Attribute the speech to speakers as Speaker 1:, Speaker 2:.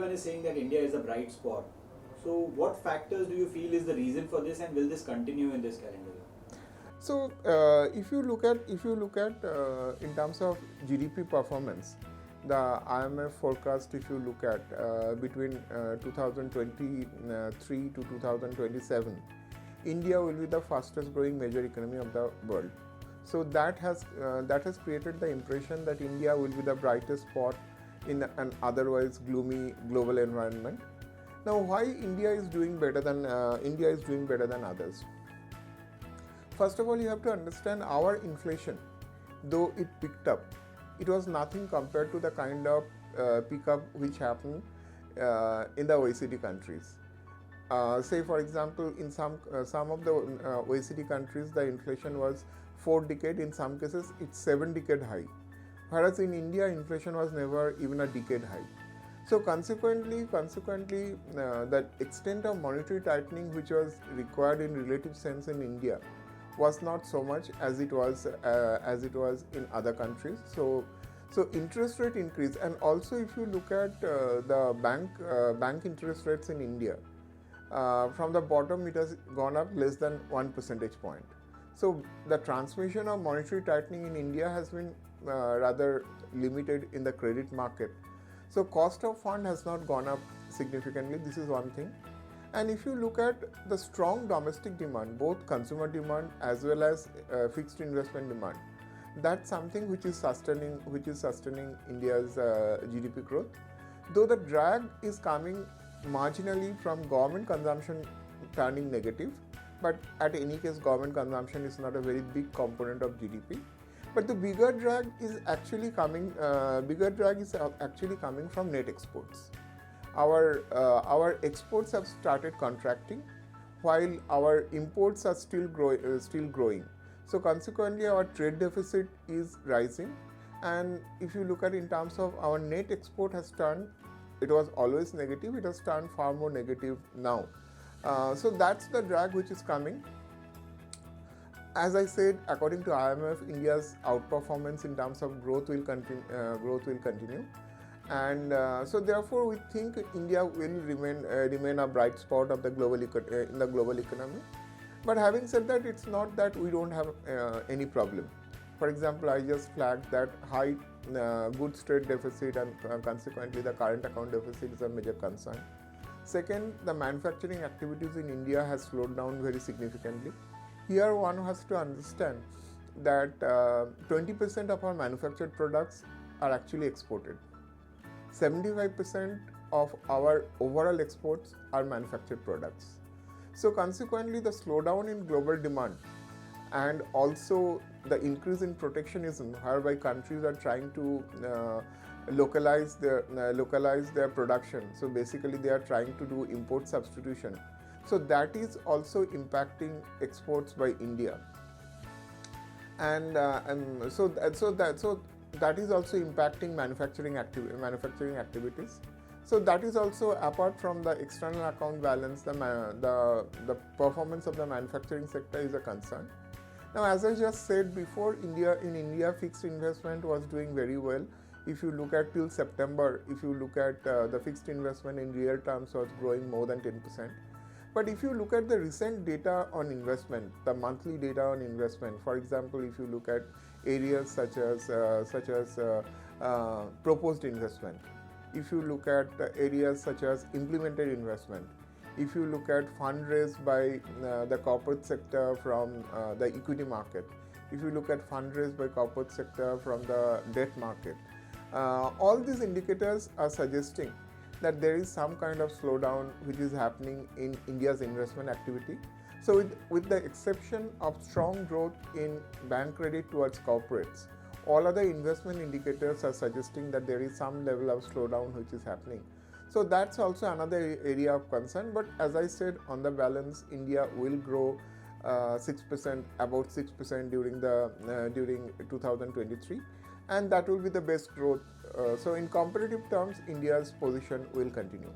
Speaker 1: everyone is saying that India is a bright spot. So what factors do you feel is the reason for this, and will this continue in this calendar year?
Speaker 2: So if you look at in terms of GDP performance, the IMF forecast, if you look at between 2023 to 2027, India will be the fastest growing major economy of the world. So that has created the impression that India will be the brightest spot in an otherwise gloomy global environment. Now, why India is doing better than others? First of all, you have to understand our inflation, though it picked up, it was nothing compared to the kind of pickup which happened in the OECD countries. Say, for example, in some of the OECD countries, the inflation was 4 decade. In some cases, it's 7 decade high. Whereas in India, inflation was never even a decade high. So consequently, the extent of monetary tightening which was required in relative sense in India was not so much as it was in other countries. So interest rate increase, and also if you look at the bank interest rates in India, from the bottom it has gone up less than 1 percentage point. So the transmission of monetary tightening in India has been rather limited in the credit market. So cost of fund has not gone up significantly. This is one thing. And if you look at the strong domestic demand, both consumer demand as well as fixed investment demand, that's something which is sustaining India's GDP growth. Though the drag is coming marginally from government consumption turning negative, but at any case, government consumption is not a very big component of GDP. But the bigger drag is actually coming. From net exports. Our exports have started contracting, while our imports are still growing. So consequently, our trade deficit is rising. And if you look at in terms of our net export has turned, it was always negative. It has turned far more negative now. So that's the drag which is coming. As I said, according to IMF, India's outperformance in terms of growth will continue, and so therefore we think India will remain a bright spot of the in the global economy. But having said that, it's not that we don't have any problem. For example, I just flagged that high goods trade deficit and consequently the current account deficit is a major concern. Second, the manufacturing activities in India has slowed down very significantly. Here one has to understand that 20% of our manufactured products are actually exported. 75% of our overall exports are manufactured products. So consequently, the slowdown in global demand and also the increase in protectionism, whereby countries are trying to localize their production. So basically, they are trying to do import substitution. So that is also impacting exports by India, and so that is also impacting manufacturing activities. So that is also, apart from the external account balance, the performance of the manufacturing sector is a concern. Now, as I just said before, in India, fixed investment was doing very well. If you look at till September, if you look at the fixed investment in real terms was growing more than 10%. But if you look at the recent data on investment, the monthly data on investment, for example, if you look at areas such as proposed investment, if you look at areas such as implemented investment, if you look at fundraised by the corporate sector from the equity market, if you look at fundraised by corporate sector from the debt market, all these indicators are suggesting that there is some kind of slowdown which is happening in India's investment activity. So with the exception of strong growth in bank credit towards corporates, all other investment indicators are suggesting that there is some level of slowdown which is happening. So that's also another area of concern. But as I said, on the balance, India will grow 6%, about 6% during 2023, and that will be the best growth. So in comparative terms, India's position will continue.